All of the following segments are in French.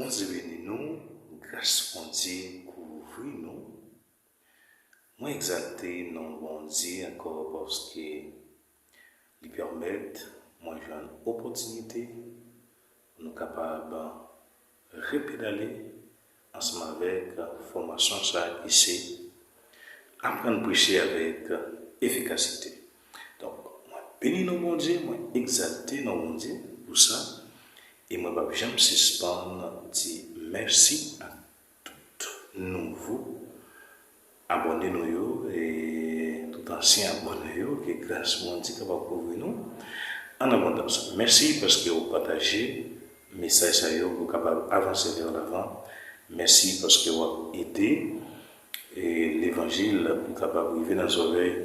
Bon Dieu bénis nous, grâce mon Dieu couvrir nous. Moi exalté non bon Dieu encore parce que il permet moi j'ai une opportunité pour nous capables de repédaler ensemble avec formation ça ici, apprendre à prêcher avec efficacité. Donc moi bénis non bon Dieu, moi exalté non bon Dieu pour ça. Et moi, je me suspends, dire merci à tous nouveaux abonnés nous et tout anciens abonnés que grâce à Dieu capable couvrir nous en abondance. Merci parce que vous partagez le message à vous capable d'avancer vers l'avant. Merci parce que vous aidé et l'évangile pour capable arriver dans les oreilles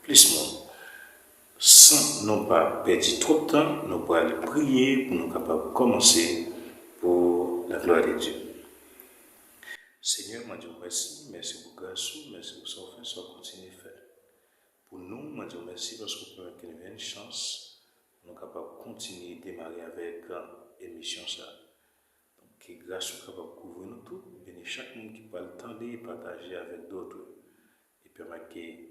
plus monde. Sans ne pas perdre trop de temps, nous pourrons aller prier pour nous capables de commencer pour la gloire de Dieu. Seigneur, moi Dieu merci, merci pour grâce, merci pour son fait, son continue de faire. Pour nous, moi Dieu merci parce que nous avons une chance, nous sommes capables de continuer à démarrer avec l'émission ça. Donc, que grâce soit capable de couvrir nous tous, bénir chaque monde qui peut le temps de partager avec d'autres et permettre que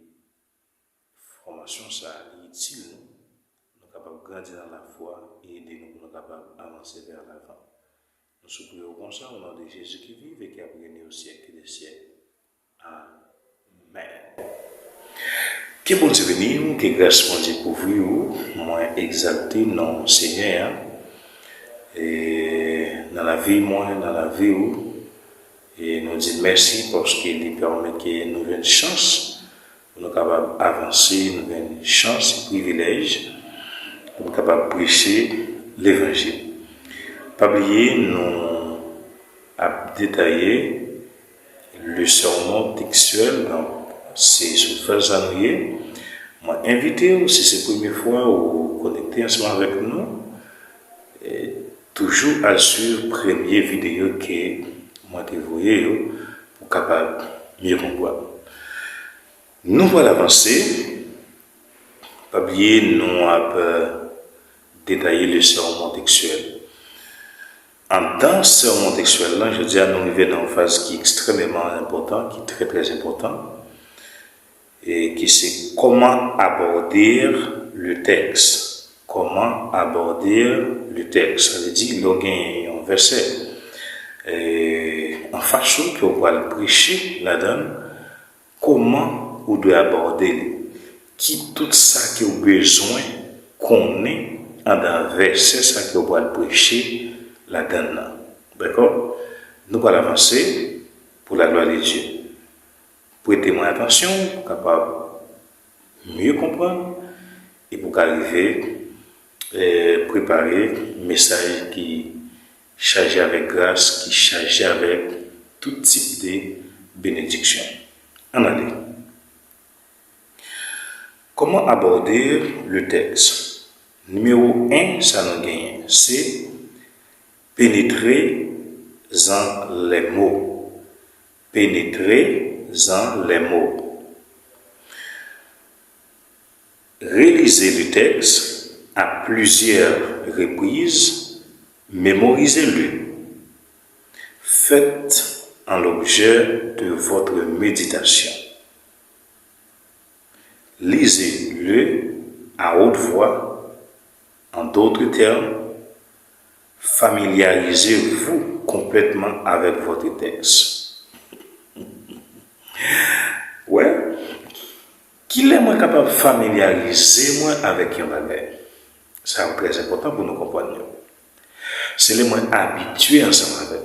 formation ça est utile, nous sommes capables de grandir dans la foi et aider nous pour nous capables d'avancer vers l'avant. Nous supplions comme ça au nom de Jésus qui vit et qui a régné au siècle des siècles. Amen. Que bon Dieu bénisse, que grâce mon Dieu couvre vous, moi exalté non Seigneur, et dans la vie moi, dans la vie où, et nous disons merci parce qu'il permet que nous ayons une chance. Nous sommes capables d'avancer, nous avons une chance et privilège pour nous capables de prêcher l'évangile. Pas oublier, nous avons détaillé le sermon textuel, c'est sur 20 janvier. Moi, invité, si c'est la première fois ou connecté ensemble avec nous, et toujours à suivre la première vidéo que moi j'ai vue pour capable mieux comprendre. Nous voilà avancer. Pas oublier, nous avons détaillé le sermon textuel. Dans ce sermon textuel, là, je dis à nous arriver dans une phase qui est extrêmement importante, qui est très très importante, et qui c'est comment aborder le texte. Comment aborder le texte. Ça veut dire, il y a un verset en façon qu'on va le prêcher là-dedans, comment on doit aborder qui tout ça qui a besoin qu'on ait dans un verset, ça qu'on va le prêcher là-dedans. D'accord? Nous allons avancer pour la gloire de Dieu. Prêtez-moi attention pour capable mieux comprendre et pour arriver préparer un message qui chargé avec grâce, qui chargé avec tout type de bénédiction. En allez. Comment aborder le texte? Numéro 1, ça nous gagne, c'est pénétrer dans les mots. Pénétrer dans les mots. Réalisez le texte à plusieurs reprises, mémorisez-le. Faites en l'objet de votre méditation. Lisez-le à haute voix, en d'autres termes, familiarisez-vous complètement avec votre texte. Ouais, qu'il est moins capable de familiariser moi avec un bagage. C'est très important pour nous comprendre. C'est les moins habitués ensemble avec.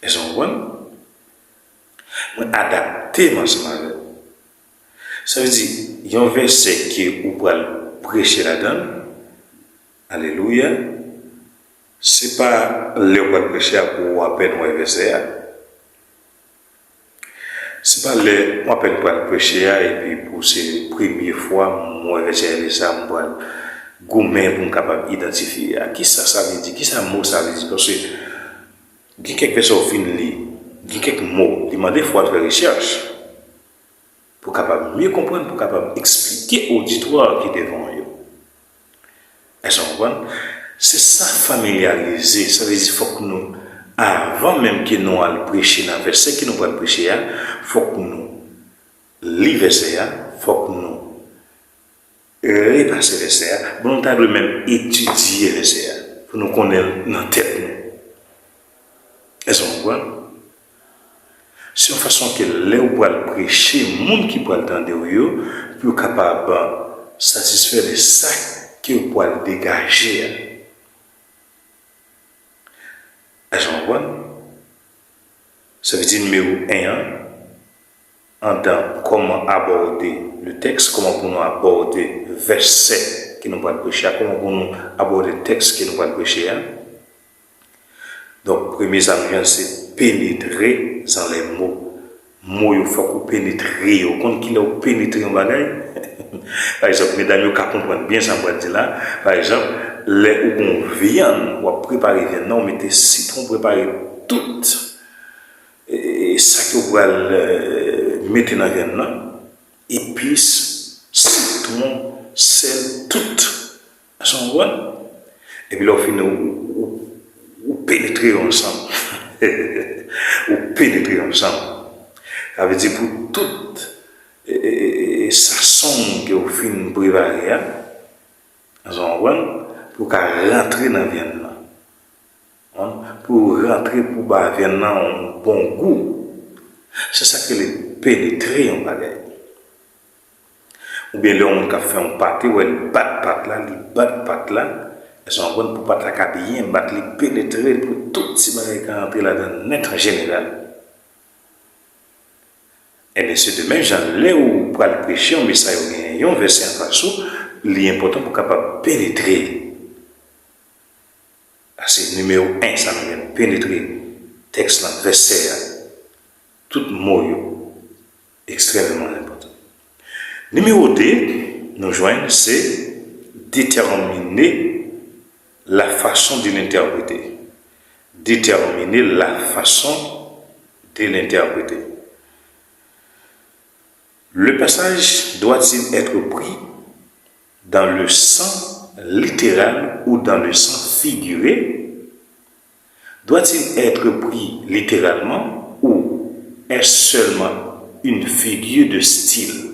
Ils sont bons, moins adaptés ensemble avec. Ça veut dire, il y a un verset qui vous pouvez prêcher là-dedans. Alléluia. C'est pas le qu'on prêcher pour à peine un verset. C'est pas le qu'on peine pour prêcher et puis pour ces premières fois, moi verset ça, moi gourmet pour capable identifier. Qui ça veut dire? Qui ça mot ça veut dire? Parce que il y a quelques versets au fin de il y a quelques mots. Demandez fois de faire recherche. Pour capable mieux comprendre, pour capable expliquer au auditoire qui est devant eux. Est-ce que vous comprenez? C'est ça familiariser. Ça veut dire qu'il faut que nous avant même que nous allons prêcher dans le verset que nous allons prêcher, il faut que nous lisons le verset, il faut que nous repassions le verset, pour nous même étudier le verset, pour nous connaître dans la tête. Est-ce qu'on comprend? C'est une façon que les gens peuvent prêcher, les gens qui peuvent entendre, pour capable de satisfaire de ça que vous pouvez dégager. Est-ce qu'on comprend? Ça veut dire numéro 1, entendre comment aborder le texte, comment pour nous aborder le verset que nous pouvons prêcher, comment pour nous aborder le texte que nous pouvons prêcher. Donc, premier argument, c'est pénétrer dans les mots. Mots, il faut qu'on pénètre. Quand il a pénétré en bagaille, par exemple, mesdames, vous comprenez bien ça, on dire là. Par exemple, les où on vient, on préparer viande, on mettez citron, préparer tout. Et ça que vous allez mettre dans la viande, épices, citron, sel, tout. À son voile. Et puis là, au final, ou pénétrer ensemble. Ou pénétrer ensemble. Ça veut dire pour toute sa sonde que vous finissez préparer, pour qu'elle rentre dans la viande. Pour rentrer pour la viande en bon goût. C'est ça que les pénétrer en bagaille. Ou bien là, on a fait un pâté, ou elle bat pâte là, il bat pâte là. Elles sont bonnes pour pas la bien, battre les pénétrer pour tout ces bagages qui rentrent là-dedans, net en général. Et bien, c'est de même, genre, là où pour le prêcher, on met ça, il y a un verset en face, l'important pour capable pénétrer. C'est numéro 1, ça veut dire pénétrer. Texte, là, verset, tout mot, extrêmement important. Numéro 2, nous joignons, c'est déterminer la façon de l'interpréter. Déterminer la façon de l'interpréter. Le passage doit-il être pris dans le sens littéral ou dans le sens figuré? Doit-il être pris littéralement ou est-ce seulement une figure de style?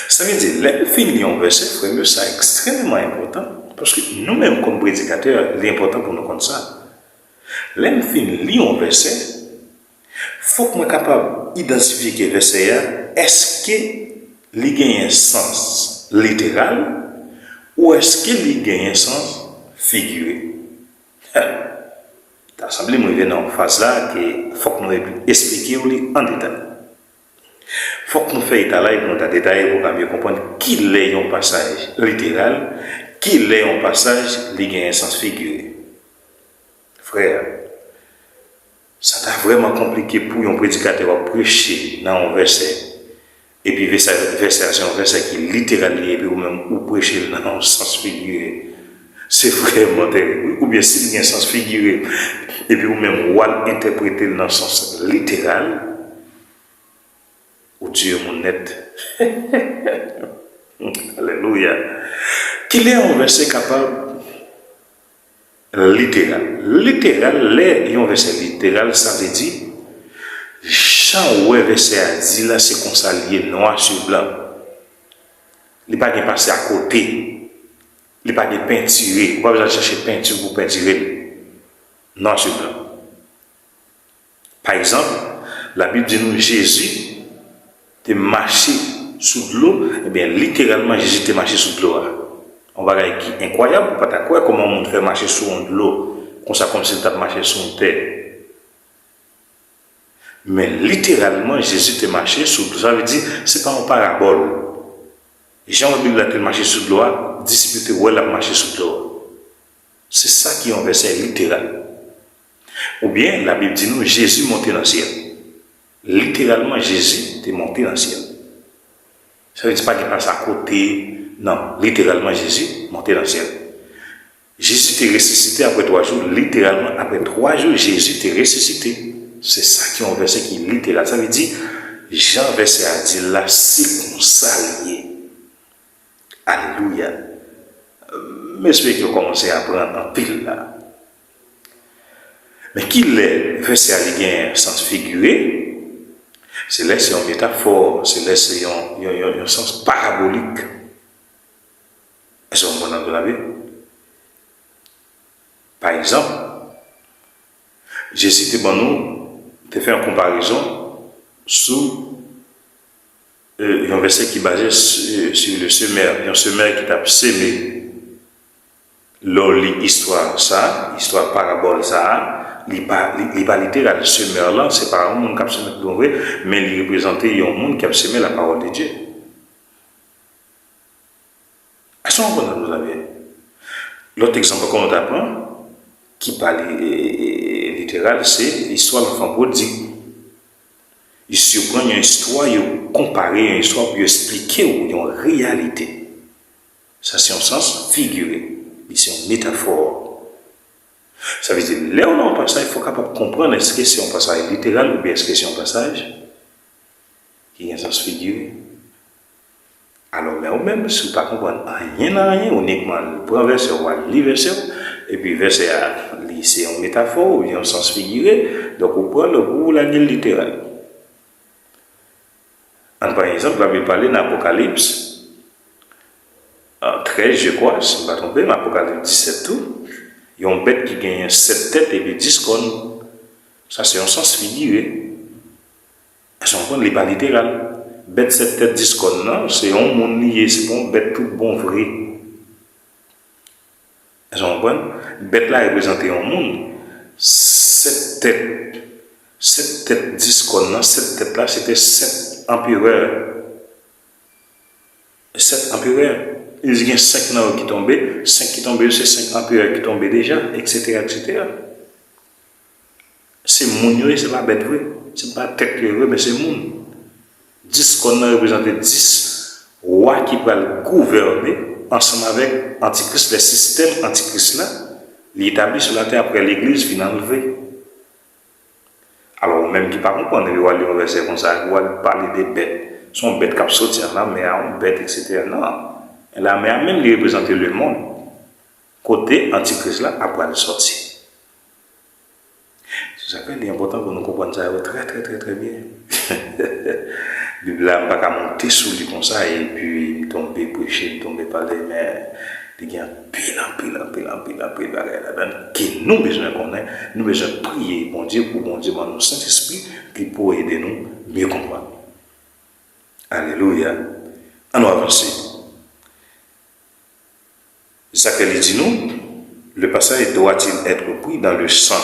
Ça veut dire, les filles en verset, frère, ça est extrêmement important. Parce que nous-mêmes, comme prédicateurs, l'important pour nous comme ça. Les filles lisent un verset, il faut que nous soyons capables d'identifier le verset, est-ce qu'il a un sens littéral ou est-ce qu'il a un sens figuré? L'Assemblée nous vient en phase là qu'il faut que nous expliquions en détail. Il faut que nous fassions état là et nous détailler pour mieux comprendre qu'il est un passage littéral, qu'il est un passage qui a un sens figuré. Frère, ça t'a vraiment compliqué pour un prédicateur à prêcher dans un verset. Et puis verset c'est un verset qui est littéral et puis ou même ou prêcher dans un sens figuré. C'est vraiment terrible. Ou bien s'il y a un sens figuré et puis ou même ou interpréter dans un sens littéral. Ou Dieu mon net. Alléluia. Qu'il est un verset capable littéral. Littéral, les un verset littéral, ça veut dire Jean ouais verset a dit là, c'est comme ça lié noir sur blanc. Il n'est pas passé à côté. Il n'est pas peinturé. Vous ne pouvez pas chercher peinture pour peinturer. Noir sur blanc. Par exemple, la Bible dit nous Jésus de marcher sous de l'eau, eh bien, littéralement, Jésus était marché sous de l'eau. On va dire qui incroyable, pas quoi, comment on fait marcher sous de l'eau, comme ça, comme si on avait marché sous une terre. Mais littéralement, Jésus était marché sous de l'eau. Ça veut dire, ce n'est pas un parabole. Jean a marché sous de l'eau, disciple où elle a marché sous de l'eau. C'est ça qui est un verset littéral. Ou bien, la Bible dit nous, Jésus montait dans le ciel. Littéralement, Jésus était monté dans le ciel. Ça ne veut dire pas qu'il passe à côté. Non, littéralement, Jésus monté dans le ciel. Jésus était ressuscité après 3 jours. Littéralement, après 3 jours, Jésus était ressuscité. C'est ça qui est un verset qui est littéral. Ça veut dire, Jean verset a dit là, c'est comme ça lié. Alléluia. Mais j'espère que vous commencez à prendre en pile là. Mais qu'il est verset à un sens figuré, c'est là c'est une métaphore, c'est là c'est un sens parabolique. Est-ce qu'on peut entendre la vie? Par exemple, Jésus te fait une comparaison sur un verset qui est basé sur le semeur. Il y a un semeur qui t'a semé l'histoire, ça, l'histoire parabole, ça, il n'est pas littéral. Le semeur là, c'est pas un monde qui a semé tout vrai, mais il représente un monde qui a semé la parole de Dieu. Est-ce qu'on va nous avoir? L'autre exemple qu'on apprend, qui parle littéral, c'est l'histoire de l'enfant prodigue. Il surprend une histoire, il compare une histoire pour expliquer une réalité. Ça, c'est un sens figuré. C'est une métaphore. Ça veut dire, là où on passe, il faut capable comprendre est-ce que c'est un passage littéral ou bien est-ce que c'est un passage qui a un sens figuré. Alors, mais même si vous ne comprenez rien, uniquement le premier verset ou le verset, et puis verset c'est une métaphore ou bien un sens figuré, donc vous prenez le goût la ligne littérale. Par exemple, la Bible parle d'Apocalypse 13, je crois, si je ne me trompe pas, Apocalypse 17 tout, il y a une bête qui gagne 7 têtes et puis 10 cornes. Ça, c'est un sens figuré. Elles sont bonnes, les pas littérales. Bête 7 têtes 10 cornes, non, c'est un monde lié, c'est bon, bête tout bon vrai. Elles sont bonnes. Bête là représente un monde. 7 têtes 10 cornes, non, 7 têtes là, c'était 7 empereurs. 7 empereurs. Il y a 5 noms qui tombaient, 5 qui tombaient, c'est 5 empereurs qui tombaient déjà, etc. etc. C'est moun, c'est pas bête vrai. C'est pas tête heureux, mais c'est moun. 10 qu'on a représenté 10 rois qui peuvent gouverner ensemble avec Antichrist, le système Antichrist là, l'établi sur la terre après l'église finale enlevée. Alors, même qui ne comprend pas, on va lire un verset comme ça, on va parler des bêtes. Son bête qui sortir là, mais on bête, etc. Non. Là, mais même lui représenter le monde. Côté Antichrist là, après le sortir. C'est ça qu'il est important pour nous comprendre ça très très très très bien. La Bible n'a pas qu'à monter sous lui comme ça et puis tomber, prêcher, tomber, parler, mais il y a pile là-dedans qui nous besoin connaître, nous besoin prier, bon Dieu, pour bon Dieu, dans notre Saint-Esprit, qui pour aider nous mieux comprendre. Alléluia. On va avancer. C'est ça qu'elle dit nous, le passage doit-il être pris dans le sens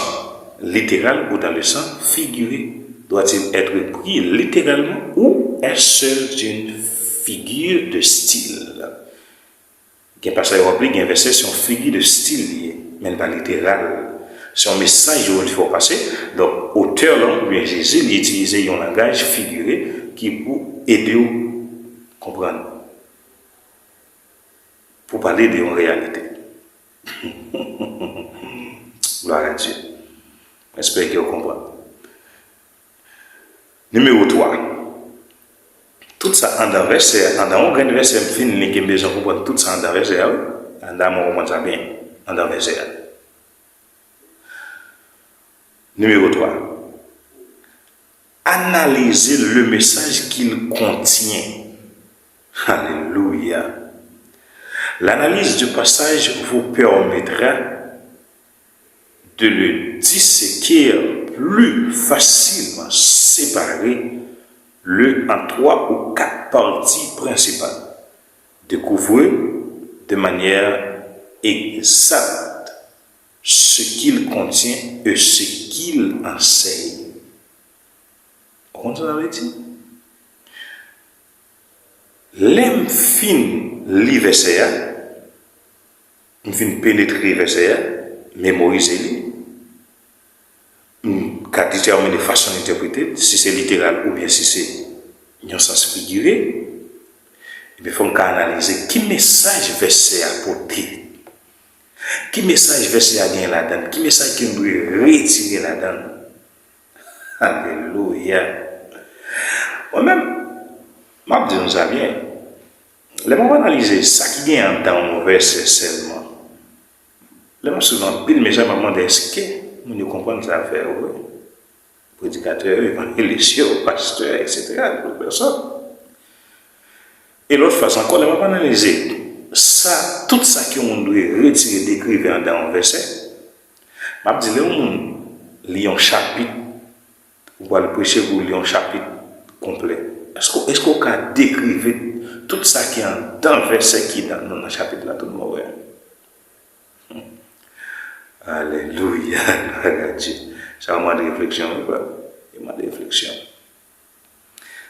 littéral ou dans le sens figuré? Doit-il être pris littéralement ou est-ce une figure de style? Il y a un passage rappelé, il y a un verset sur une figure de style, mais pas littéral. C'est un message où il faut passer. Donc, auteur, là, Jésus, il utilisait un langage figuré qui peut aider à comprendre. Pour parler d'une réalité. Gloire à Dieu. J'espère que vous comprenez. Numéro 3. Tout ça en un verset, en un grand verset, je vais besoin de comprendre tout ça en un verset. En un moment, ça bien. En un verset. Numéro 3. Analysez le message qu'il contient. Alléluia. L'analyse du passage vous permettra de le disséquer plus facilement, séparer le en 3 ou 4 parties principales. Découvrez de manière exacte ce qu'il contient et ce qu'il enseigne. Comment ça veut dire? L'aime fin li verset, on fin pénétrer verset, mémoriser li, qu'à déterminer façon d'interpréter, si c'est littéral ou bien si c'est un sens figuré, et bien il faut analyser qui message verset a porté, qui message verset a gagné là-dedans, qui message qu'on doit retirer là-dedans. Alléluia. Moi-même, je dis nous a bien. Les moments analyser ça qui vient dans mon verset seulement. Les moments souvent, pile, mais j'ai demandé est-ce que nous comprenons ça faire, oui. Prédicateur, évangéliste, pasteur, etc. D'autres personnes. Et l'autre façon, encore, on va analyser ça, tout ça qu'on doit retirer d'écrivain dans un verset. Je vais dire, on lit un chapitre, ou va le prêcher pour lire un chapitre complet. Est-ce qu'on peut décrire tout ça qui est dans le verset qui est dans le chapitre là, tout le monde? Alléluia, Dieu. C'est un moment de réflexion,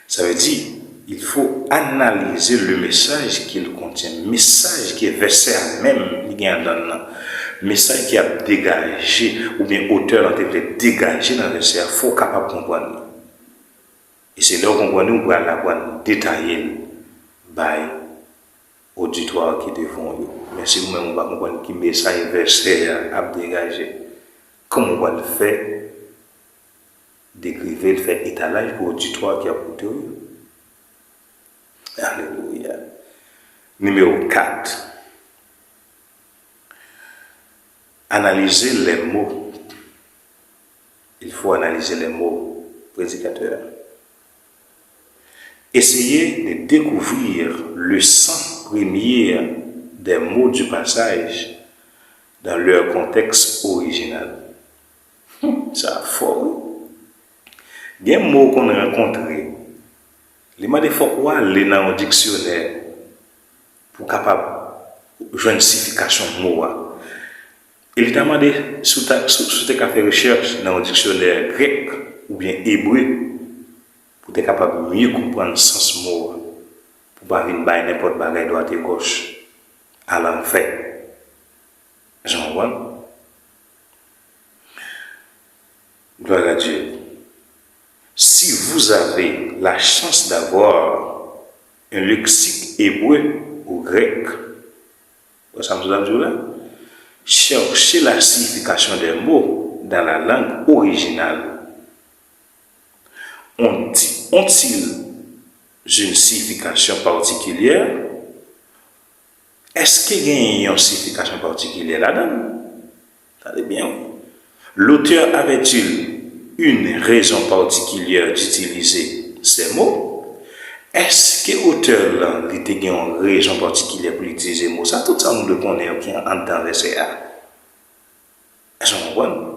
Ça veut dire, il faut analyser le message qu'il contient, message qui est versé à même, il y a un message qui a dégagé, ou bien auteur a été dégagé dans le verset, il faut capable de comprendre. Et c'est là qu'on comprend, nous allons détailler by auditoire qui est devant nous. Mais si vous-même, on va comprendre qui message versé à dégager, comment on va le faire, décrire, faire étalage pour auditoire qui a porté. Alléluia. Numéro 4. Analyser les mots. Il faut analyser les mots, prédicateur. Essayez de découvrir le sens premier des mots du passage dans leur contexte original. Ça a fort. Il y a des mots qu'on a rencontrés. Les mots de faut aller dans un dictionnaire pour capable jouer une signification de mot. Il est demandé si tu as fait recherche dans un dictionnaire grec ou bien hébreu pour être capable de mieux comprendre le sens du mot, pour ne pas venir n'importe quoi de droite et gauche à l'enfer. J'en vois. Gloire à Dieu. Si vous avez la chance d'avoir un lexique hébreu ou grec, cherchez la signification des mots dans la langue originale. Ont-ils une signification particulière? Est-ce qu'il y a une signification particulière là-dedans? Attendez bien. L'auteur avait-il une raison particulière d'utiliser ces mots? Est-ce que l'auteur a une raison particulière pour utiliser ces mots? Ça, tout ça, nous le connaissons qui est en temps verset A. Est-ce qu'on comprend?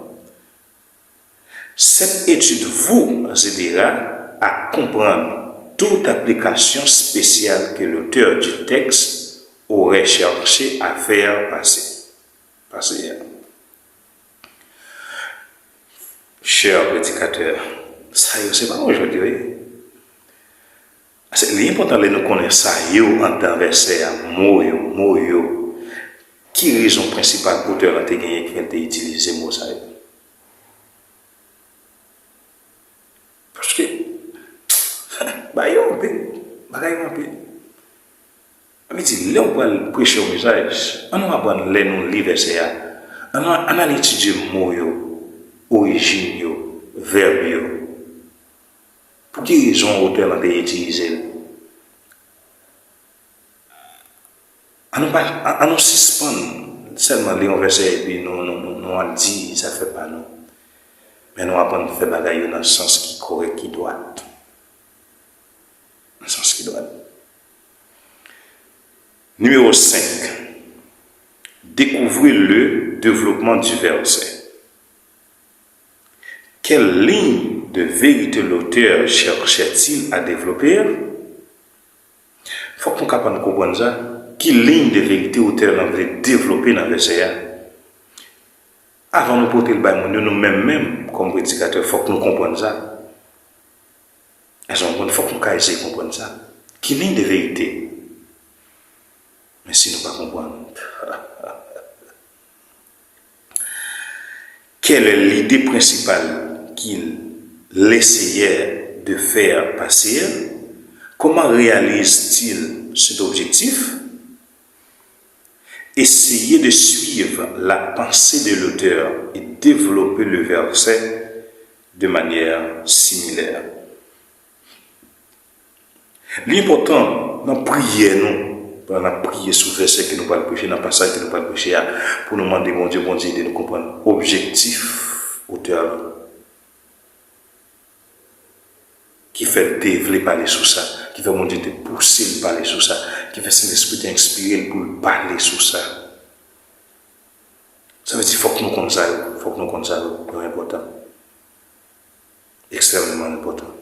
Cette étude vous aidera à comprendre toute application spéciale que l'auteur du texte aurait cherché à faire passer. Cher prédicateur, ça y est, c'est pas aujourd'hui. C'est l'important de nous connaître ça y est en temps verset à moyo. Qui raison principale pour l'auteur a gagné qui a utilisé mot ça? Parce que mais dit là on va prêcher au message, on va prendre les noms livres verset on a étudié mot origine yo, verbe yo. Pour qui raison auteur a utilisé? On nous suspend seulement les versets et puis nous on dit ça fait pas nous. Mais nous apprenons à faire bagaille dans le sens qui correct, qui doit. Dans le sens qui doit. Numéro 5. Découvrez le développement du verset. Quelle ligne de vérité l'auteur cherchait-il à développer? Il faut qu'on capable de comprendre ça. Quelle ligne de vérité l'auteur a développer dans le verset? Avant de porter le bain, nous-mêmes, comme prédicateurs, il faut que nous comprenions ça. Il faut qu'on essaie de comprendre ça. Quelle ligne de vérité? Mais si nous ne pas comprendre. Quelle est l'idée principale qu'il essayait de faire passer? Comment réalise-t-il cet objectif? Essayez de suivre la pensée de l'auteur et développer le verset de manière similaire. L'important dans la prière, dans la prière sur le verset que nous allons prêcher, dans le passage que nous allons prêcher, pour nous demander, mon Dieu, de nous comprendre l'objectif auteur qui fait développer parler sur ça, qui fait mon Dieu te pousser parler sur ça, qui fait Saint-Esprit t'inspirer pour parler sur ça. Ça veut dire qu'il faut que nous connaissions ça, il faut que nous connaissions ça, c'est important. Extrêmement important.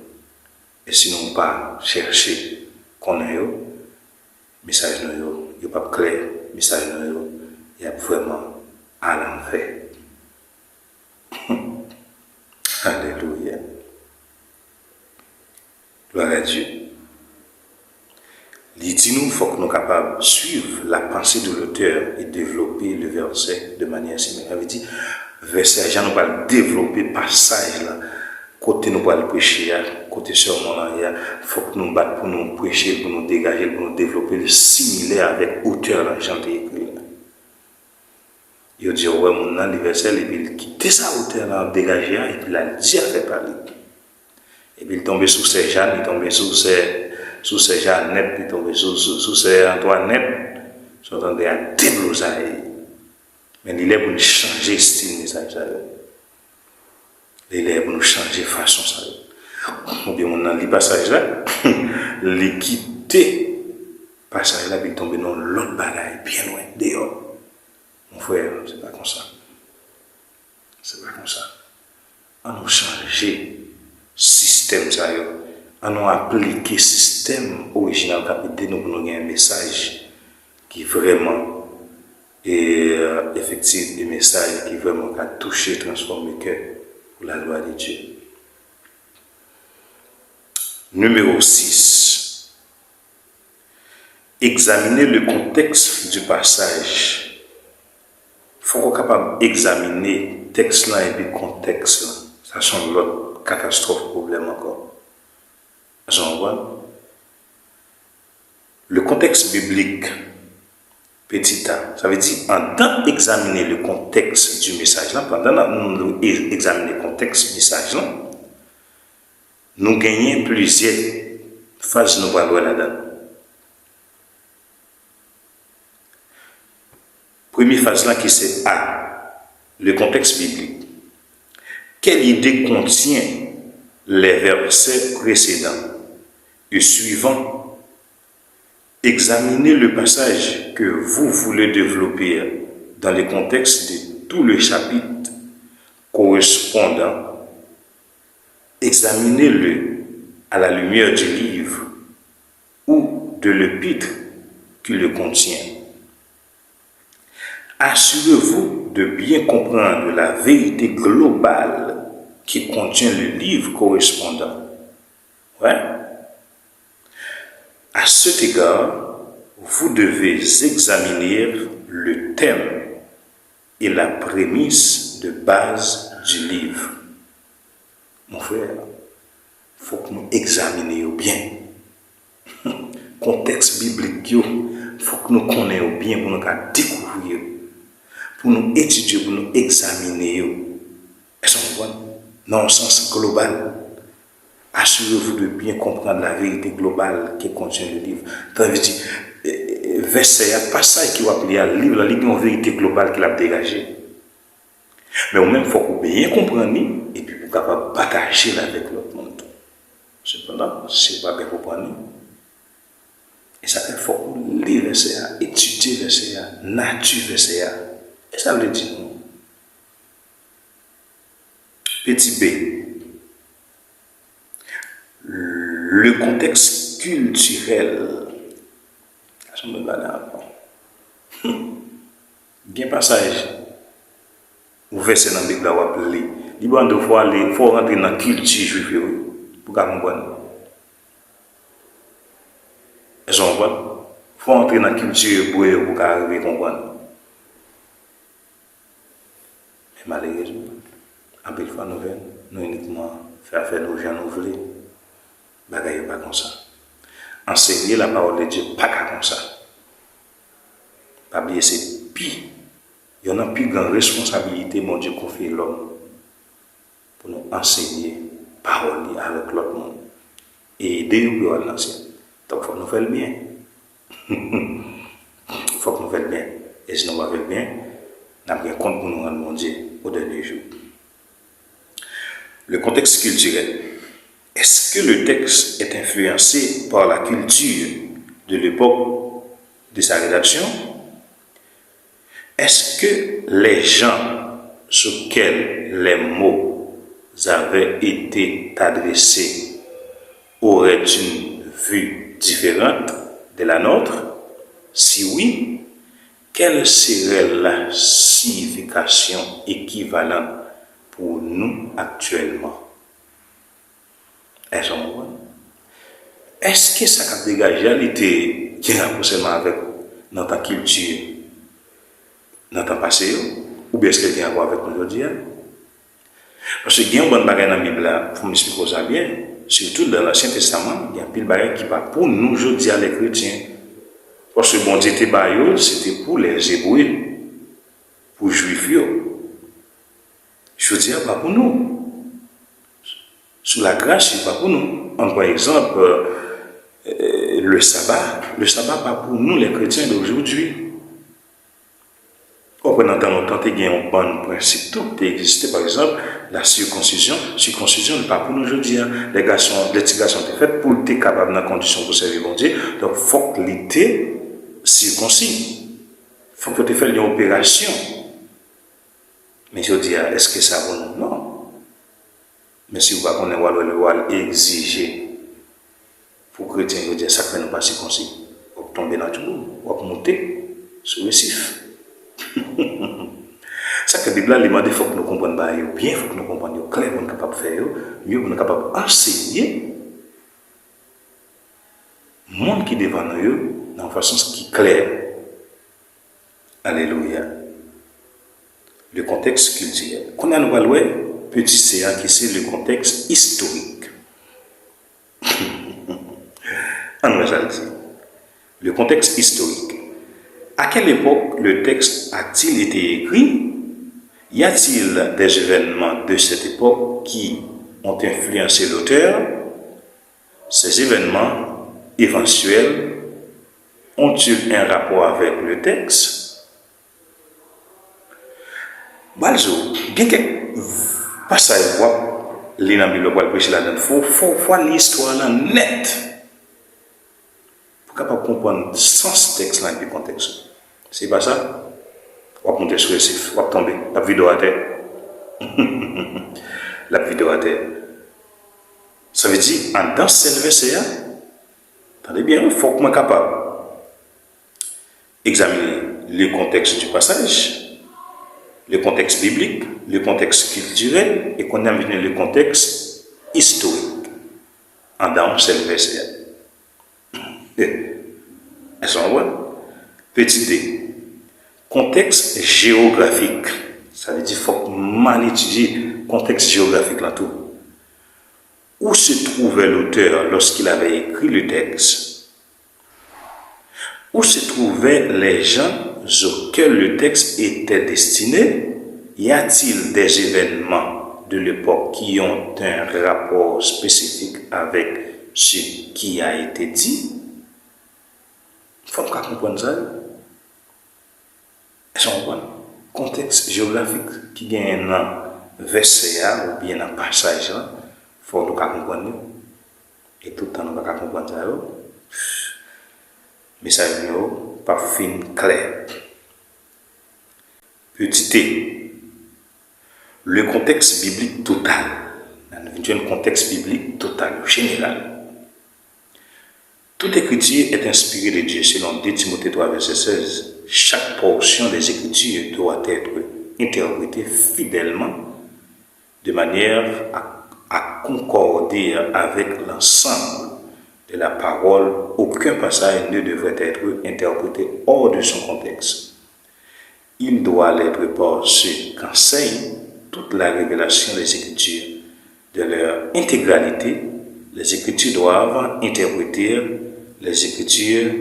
Et sinon, pas chercher qu'on ait le message, il n'est pas clair, le message, il y a vraiment à l'enfer. Alléluia. Gloire à Dieu. Il dit nous, il faut que nous soyons capables de suivre la pensée de l'auteur et développer le verset de manière similaire. Ça veut dire, verset, nous allons développer le passage là, côté nous allons prêcher, côté sermon là, il faut que nous battions pour nous prêcher, pour nous dégager, pour nous développer le similaire avec l'auteur là, Jean écrit là. Il dit, ouais, mon nom, le verset, et puis il quitte ça, l'auteur là, dégagé, et puis il a dit à faire parler. Et puis il tombait sous ses Jeanne, il tombait sous ses Jeannette, il tombait sous ses Antoinette, ils sont à déblousailler. Mais il est pour nous changer le style message. Il est pour nous changer la façon. Ou bien on a le passage là, il quitté passage là, puis il tombait dans l'autre bagaille, bien loin, dehors. Mon frère, c'est pas comme ça. C'est pas comme ça. On a changé système ça yo, on a appliqué système original qui nous pour nous un message qui vraiment est effectif, un message qui vraiment a touché, transformé le cœur pour la gloire de Dieu. Numéro 6. Examiner le contexte du passage. Il faut qu'on soit capable d'examiner le texte là et puis le contexte là. Ça change l'autre catastrophe, problème encore. Le contexte biblique, petit a, ça veut dire, pendant d'examiner le contexte du message là, pendant nous examiner le contexte du message là, nous gagnons plusieurs phases nous allons là-dedans. Première phase là qui c'est A, le contexte biblique. Quelle idée contient les versets précédents et suivants? Examinez le passage que vous voulez développer dans le contexte de tout le chapitre correspondant. Examinez-le à la lumière du livre ou de l'épître qui le contient. Assurez-vous de bien comprendre la vérité globale qui contient le livre correspondant. Ouais. À cet égard, vous devez examiner le thème et la prémisse de base du livre. Mon frère, il faut que nous examinions bien. Contexte biblique, il faut que nous connaissions bien pour nous découvrir, pour nous étudier, pour nous examiner. Est-ce qu'on voit? Dans le sens global. Assurez-vous de bien comprendre la vérité globale qui contient le livre. Ça veut dire, verset, passage qui va appeler à livre, la une vérité globale qu'il a dégagée. Mais au même, il faut bien comprendre et puis pour capable partager avec l'autre monde. Cependant, c'est pas bien comprendre. Et ça fait faut lire verset, étudier verset, nature verset. Et ça veut dire petit b. Le contexte culturel. Ça me va là. Bien passage. Vous verset dans la Bible, vous appelez. Il faut rentrer dans la culture juive pour comprendre. Est-ce qu'on voit? Il faut entrer dans la culture pour arriver à comprendre. Mais malheureusement, en plus, nous uniquement faire nos gens nous voulons. Bagaille pas comme ça. Enseigner la parole de Dieu pas comme ça. Pas oublier c'est pire. Il y en a plus grande responsabilité, mon Dieu, confie l'homme pour nous enseigner parole avec l'autre monde et aider nous à l'ancien. Donc il faut nous faire le bien. Il faut que nous fassions le bien. Et si nous ne faisons pas le bien, nous avons un compte pour nous rendre mon Dieu au dernier jour. Le contexte culturel. Est-ce que le texte est influencé par la culture de l'époque de sa rédaction? Est-ce que les gens sur lesquels les mots avaient été adressés auraient une vue différente de la nôtre? Si oui, quelle serait la signification équivalente pour nous actuellement? Est-ce que ça a dégagé l'idée qui a seulement avec notre culture, notre passé, ou bien est-ce qu'il y a à voir avec nous aujourd'hui? Parce qu'il y a un bon bagage dans la Bible, il faut m'expliquer ça bien, surtout dans l'Ancien Testament, il y a un pile bagage qui va pour nous aujourd'hui, les chrétiens. Parce que bon Dieu c'était pour les Hébreux, pour les Juifs. Je dis, pas pour nous. Sous la grâce, c'est pas pour nous. Par exemple, le sabbat. Le sabbat, pas pour nous, les chrétiens d'aujourd'hui. Pendant longtemps, il y a un bon principe tout qui existait, par exemple, la circoncision. Circoncision n'est pas pour nous aujourd'hui. Les petits garçons sont faits pour être capables dans condition pour servir bon Dieu. Donc, il faut que l'été circoncis. Il faut que tu fasses une opération. Mais je dis, est-ce que ça va nous? Non. Mais si vous ne pouvez pas exiger pour que les chrétiens vous disent ça ne fait pas circoncis, vous tomber dans tout le monde, vous monter sur le sif. Ça que la Bible a demandé, il faut que nous comprenions bien, il faut que nous comprenions clair, nous sommes capables de faire, mieux nous sommes capables d'enseigner. Le monde qui est devant nous, dans une façon qui est claire. Alléluia. Le contexte culturel. Quand on a nous petit CA qui c'est le contexte historique. Le contexte historique. À quelle époque le texte a-t-il été écrit? Y a-t-il des événements de cette époque qui ont influencé l'auteur? Ces événements éventuels ont-ils un rapport avec le texte? Balzo, bien que pas ça y voit, l'inambi pour prêcher là-dedans, faut l'histoire là nette pour capable comprendre le sens texte là et le contexte. C'est pas ça? On va monter sur le sif, on va tomber, la vidéo à terre. La vidéo à terre. Ça veut dire, en dans ce verset, attendez bien, il faut que je sois capable d'examiner le contexte du passage, le contexte biblique, le contexte culturel et qu'on a vu le contexte historique en dans ce verset. Est-ce qu'on voit? Petit D. Contexte géographique. Ça veut dire qu'il faut mal étudier le contexte géographique là tout. Où se trouvait l'auteur lorsqu'il avait écrit le texte? Où se trouvaient les gens auxquels le texte était destiné? Y a-t-il des événements de l'époque qui ont un rapport spécifique avec ce qui a été dit? Il faut comprendre ça. Est-ce qu'on voit? Contexte géographique qui gagne un verset ou bien un passage, il faut nous comprendre. Et tout le temps, nous ne comprendre ça. Mais ça n'est pas fin clair. Petit T. Le contexte biblique total. Un contexte biblique total, général. Toute écriture est inspirée de Dieu, selon 2 Timothée 3, verset 16. Chaque portion des Écritures doit être interprétée fidèlement de manière à concorder avec l'ensemble de la parole. Aucun passage ne devrait être interprété hors de son contexte. Il doit l'être par ceux qu'enseigne toute la révélation des Écritures. De leur intégralité, les Écritures doivent interpréter les Écritures.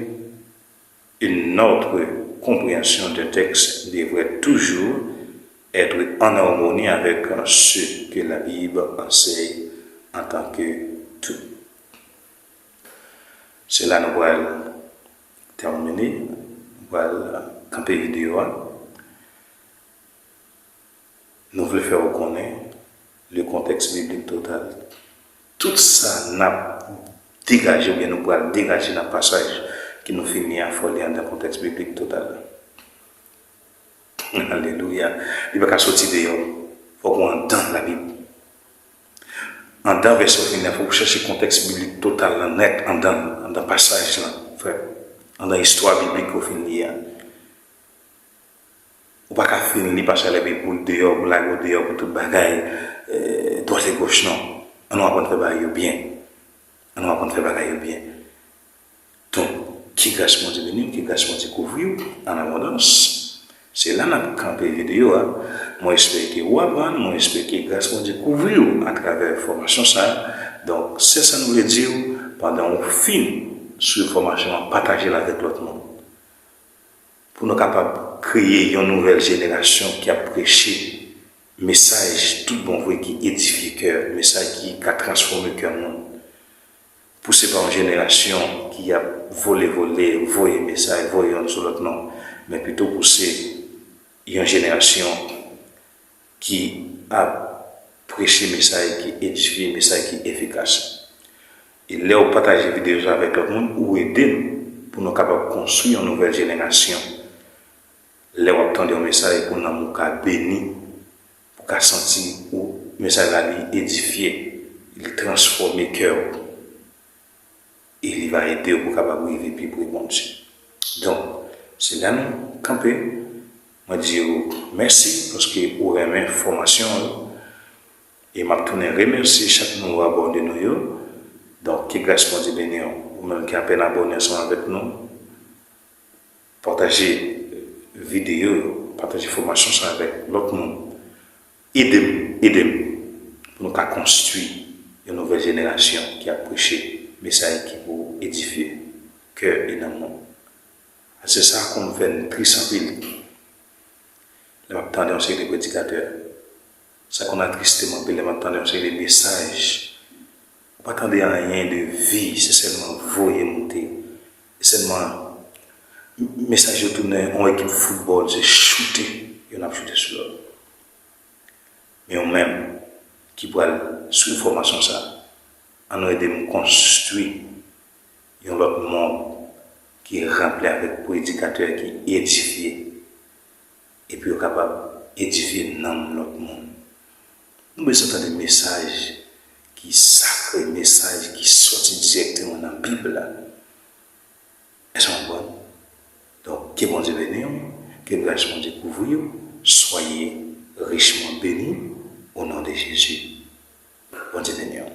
Une autre compréhension d'un texte devrait toujours être en harmonie avec ce que la Bible enseigne en tant que tout. C'est là que nous allons terminer, nous allons camper vidéo. Nous voulons faire reconnaître le contexte contexte biblique total. Tout ça n'a dégagé, ou bien nous pouvons dégager dans le passage qui nous finit à folie dans le contexte biblique total. Alléluia. Il ne va pas sortir de là. Il faut qu'on entende la Bible. En dans verset final, il faut chercher le contexte biblique total, net, en dans le passage là, frère. En dans l'histoire biblique au final. Ou pas qu'à finir parce qu'elle est pour dehors, pour la gauche, dehors, pour tout bagaille, droite et gauche, non. On va apprendre à faire bagaille bien. On va apprendre à faire bagaille bien. Donc, qui grâce mon Dieu béni, qui grâce mon Dieu couvrir en abondance. C'est là que campé vidéo. Moi, j'espère que vous apprenez, moi, j'espère que grâce mon Dieu couvrir à travers la formation. Ça. Donc, c'est ça nous veut dire pendant qu'on finit sur la formation, partager avec l'autre monde. Pour nous capables de créer une nouvelle génération qui a prêché message tout bon vrai qui édifie le cœur, message qui a transformé le cœur monde. Poussé par une génération qui a volé, voyé message, voyé sur l'autre nom, mais plutôt poussé une génération qui a prêché message qui édifie, message qui est efficace. Et là, on partage les vidéos avec le monde ou aider pour nous capables de construire une nouvelle génération. Là, on attend un message pour nous bénir, pour nous sentir où le message va édifier, il transforme le cœur. Et il va aider pour capable vivre et puis pour bon Dieu. Donc, c'est là nous camper. Moi dis merci parce que vous avez une formation et m'a tourné remercier chaque nouveau abonné nous. Donc, qui grâce mon Dieu béni, ou même qui a peine abonné avec nous, partagez vidéo, partagez formation avec l'autre monde. Aidez-nous pour nous construire une nouvelle génération qui a prêché message qui vous édifier cœur et dans le monde. C'est ça qu'on fait triste en pile. Nous attendons aussi les prédicateurs. Ça qu'on a tristement pile, nous attendons aussi les messages. Vous n'attendez rien de vie, c'est seulement voyer monter. C'est seulement message de tourner en équipe de football, c'est shooter. Il y en a shooté sur l'autre. Mais on même qui peut aller sous formation ça, on a aidé à construire un autre monde qui est rempli avec prédicateurs qui édifient et puis capable d'édifier dans notre monde. Nous besoin des messages qui sacrés, messages qui sortent directement dans la Bible. Elles sont bonnes. Donc, que bon Dieu bénisse, que grâce mon Dieu couvre, soyez richement bénis au nom de Jésus. Bon Dieu bénisse.